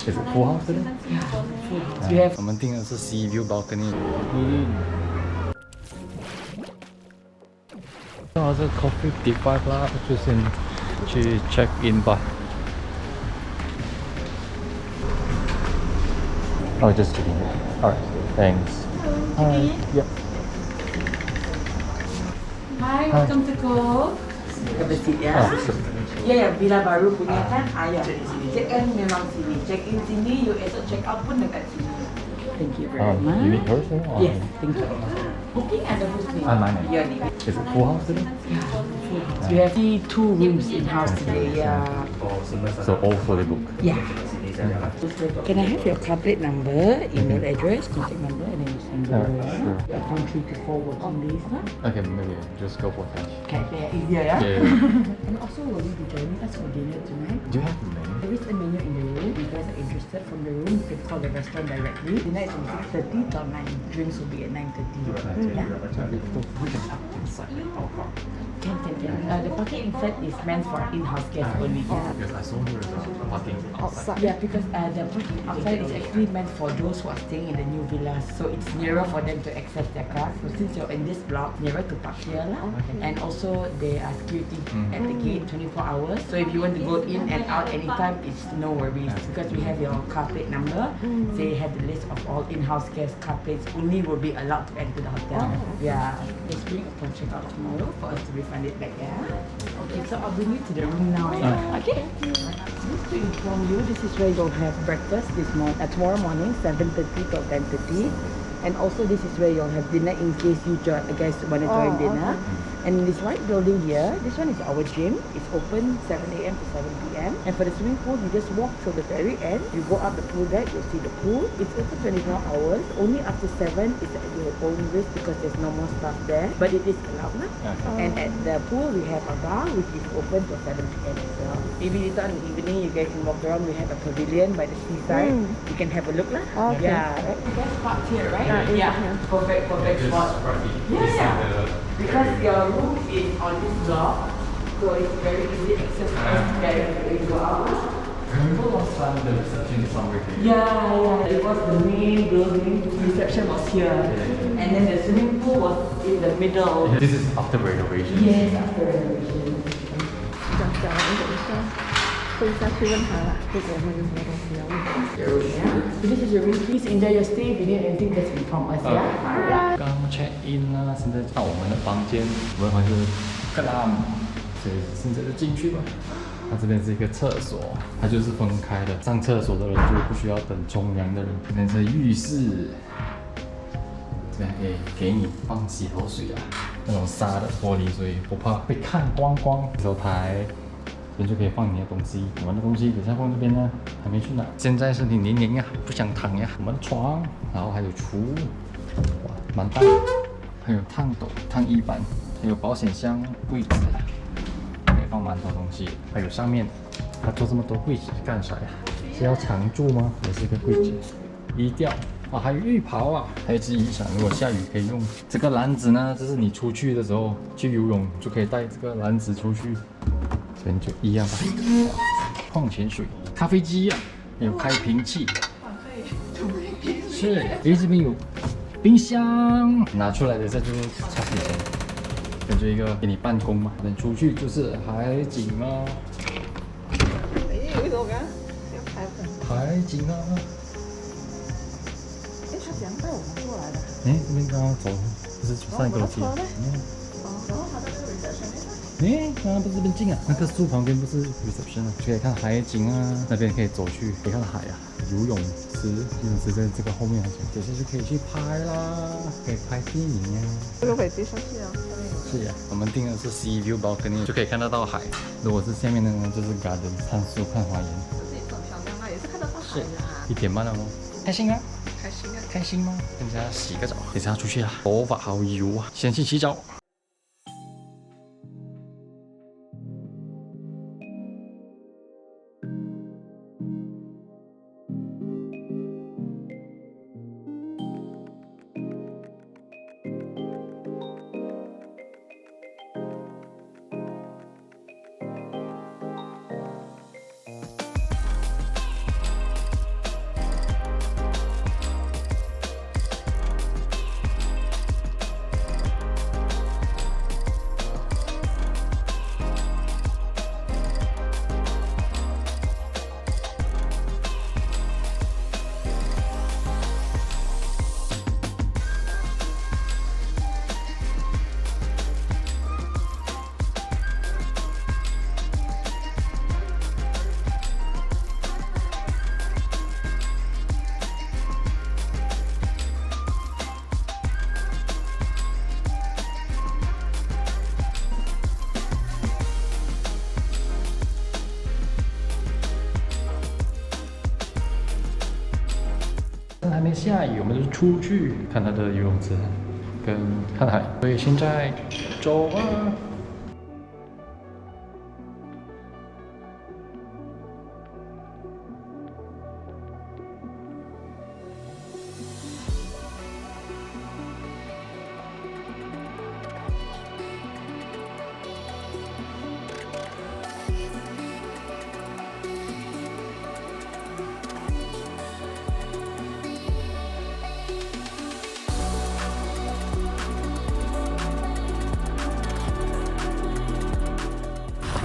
Is it full house today? Yeah, full house. We have 我们订的是 Sea View Balcony。到了这个 Coffee 55啦，就先去 check in 吧。Oh, just checking in. Alright, thanks. Hi. Yep. Hi, welcome to Cove. Have a seat ya. Oh, sure. Ya, Villa baru punya kan. Ya, check in memang sini. Check in sini, you esok check out pun dekat sini. Thank you very much. You meet person? Or? Yes, thank you. Booking ada whose name? My name. Your name. Is it full house today? Yeah, full house. We have 2 rooms in house today. Yeah. So all fully booked. Yeah. Can I have your car plate number, email address, contact number, and then you send the Sure. from 3 to 4 working days, huh? Okay, maybe just go for cash. Okay, yeah, easier, yeah? Yeah. And also, will you be joining us for dinner tonight? Do you have the menu? There is a menu in the room. If you guys are interested from the room, you can call the restaurant directly. Dinner is from 6:30 till 9. Drinks will be at 9:30. Yeah? Can. The parking inside is meant for in-house guests only. Yeah. Because I saw here the parking outside. Yeah, because the parking outside is actually meant for those who are staying in the new villas, so it's nearer for them to access their cars. So since you're in this block, nearer to park here lah. And also there are security at the gate 24 hours. So if you want to go in and out anytime, it's no worries because we have your car plate number. They have the list of all in-house guests. Car plates only will be allowed to enter the hotel. Yeah. Just bring upon check-out tomorrow for us to refund it back. Yeah. Okay, so I'll bring you to the room now. Yeah. Okay. Just to inform you, this is where you'll have breakfast tomorrow morning, 7:30 till 10:30. And also this is where you'll have dinner in case you guys want to join dinner. And in this white building here, this one is our gym. It's open 7 a.m. to 7 p.m. And for the swimming pool, you just walk till the very end. You go up the pool deck, you'll see the pool. It's open 24 hours. Only after 7 is at your own risk because there's no more staff there. But it is allowed. And at the pool, we have a bar which is open till 7 p.m. as well. Maybe later in the evening, you guys can walk around. We have a pavilion by the seaside. You can have a look. Okay. Yeah, right? You guys parked here, right? Yeah. Perfect spot. Yeah. Because your room is on this block, so it's very easy access for us to get when you go out. Remember last time the reception is somewhere here? Yeah. It was the main building. The reception was here. And then the swimming pool was in the middle. This is after renovation. Yes, after renovation. 讲一等一下，会下去问他了，这个会有什么东西要问他。 Yeah. So this is your room. Please enjoy your stay. If you need anything, just inform us. Yeah. Alright. 刚 check in 啦，现在到我们的房间，我们房间是 Glam， 所以现在就进去吧。它这边是一个厕所，它就是分开的，上厕所的人就不需要等冲凉的人。这边是浴室，这边可以给你放洗头水啊，那种纱的玻璃，所以不怕被看光光。洗手台。这边就可以放你的东西，我们的东西等下放这边呢，还没去拿。现在身体黏黏呀，不想躺呀。我们的床，然后还有厨，哇，蛮大的，还有烫斗、烫衣板，还有保险箱、柜子，可以放蛮多东西。还有上面，它做这么多柜子干啥呀？是要常住吗？也是一个柜子，衣吊。啊，还有浴袍啊，还有一只雨伞，如果下雨可以用。这个篮子呢，这是你出去的时候去游泳就可以带这个篮子出去。这边就一样吧，矿泉水、咖啡机啊，还有开瓶器，是，诶，这边有冰箱，拿出来的这就是擦洗钱，感觉一个给你办公嘛。等出去就是海景啊，哎，为什么刚要拍本？海景啊，哎，他怎样带我们过来的？诶，这边刚刚走，不是上一个楼梯。诶，刚刚不是这边近啊，那棵树旁边不是 reception 啊，就可以看海景啊，那边可以走去，可以看海啊，游泳池在这个后面，等下就可以去拍啦，可以拍电影啊。这个可以接上去啊。是呀，我们订的是 Sea View Balcony， 就可以看得到海。如果是下面的呢，就是 Garden 看书看花园。自己很漂亮啊，也是看得到海是啊。1点半了吗？开心啊！开心啊！开心吗？等下洗个澡，等下出去啦，头发好油啊，先去洗澡。趁还没下雨，我们就出去看它的游泳池跟看海。所以现在走吧。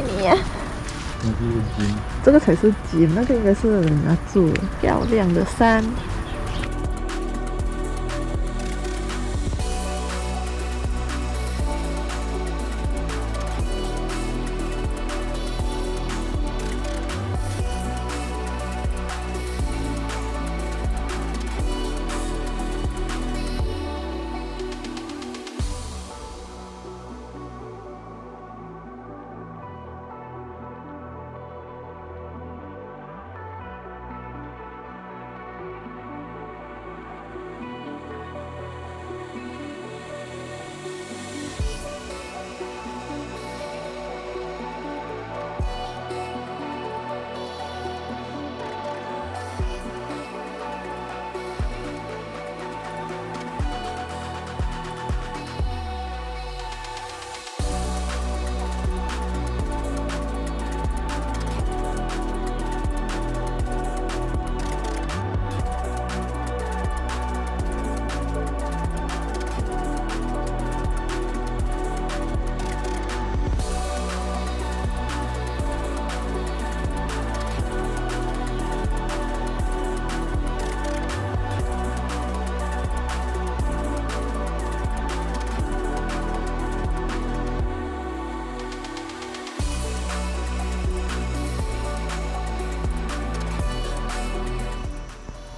你呀，这个才是景，那个应该是人家住的。漂亮的山。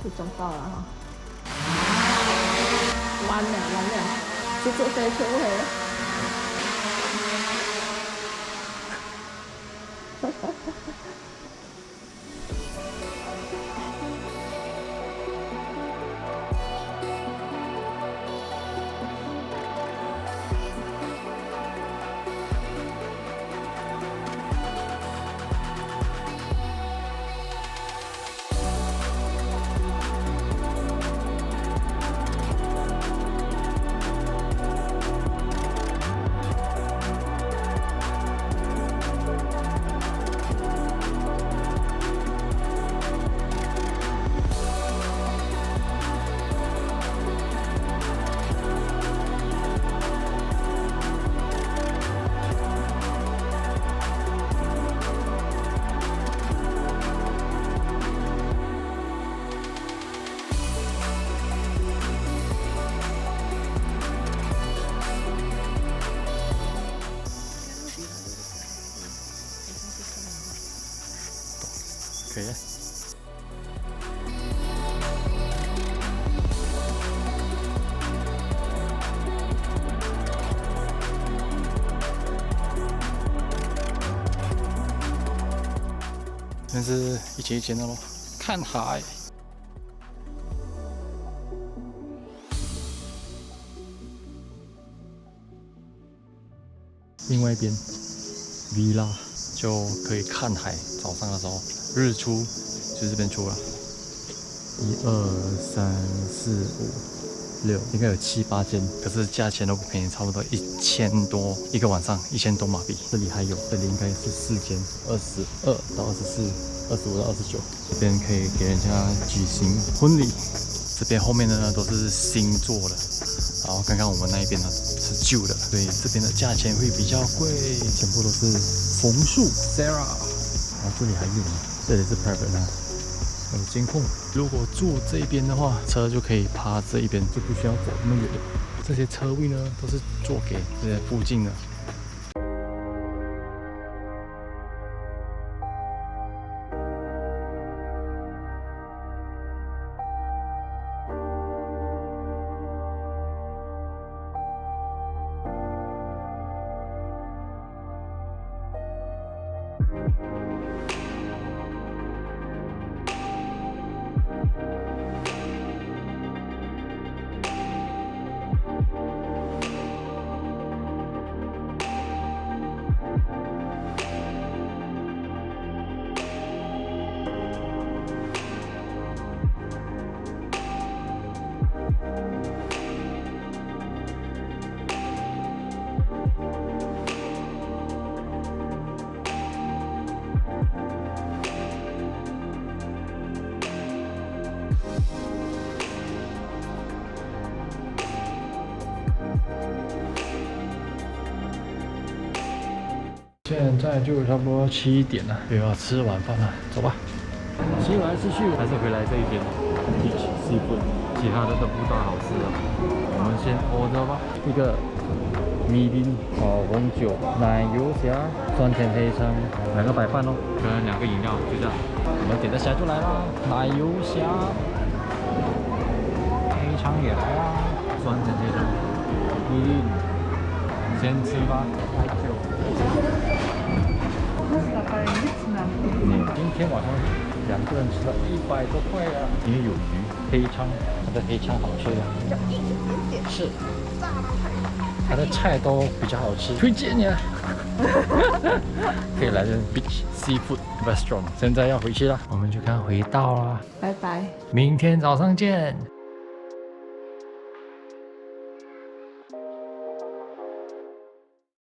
就撞到了哈，完了，这坐飞车回了。可以。但是一间一间的咯，看海。另外一边 villa 就可以看海，早上的时候日出就这边出了。1、2、3、4、5、6，应该有7、8间，可是价钱都不便宜，差不多1000多一个晚上，1000多马币。这里还有，这里应该是4间，22到24、25到29，这边可以给人家举行婚礼。这边后面的呢都是新做的，然后刚刚我们那一边呢是旧的，所以这边的价钱会比较贵，全部都是枫树 Sarah。然后这里还有呢，这里是 private 呢，有监控。如果住这边的话，车就可以趴这一边，就不需要走那么远。这些车位呢都是做给这些附近的。现在就差不多7点了，又要吃晚饭了，走吧。吃来吃去还是回来这一边 Beach Seafood， 其他的都不大好吃了。我们先 order 吧，一个米林红酒、奶油虾、酸甜黑肠，2个白饭哦，跟2个饮料，就这样。我们点的虾就来啦，奶油虾，黑肠也来啦，酸甜黑肠，米林，先吃吧。今天晚上2个人吃了100多块啊，因为有鱼黑肠，它的黑肠好吃呀，是，它的菜都比较好吃，推荐呀。可以来这 Beach Seafood Restaurant。现在要回去了，我们就看回到啦，拜拜。明天早上见。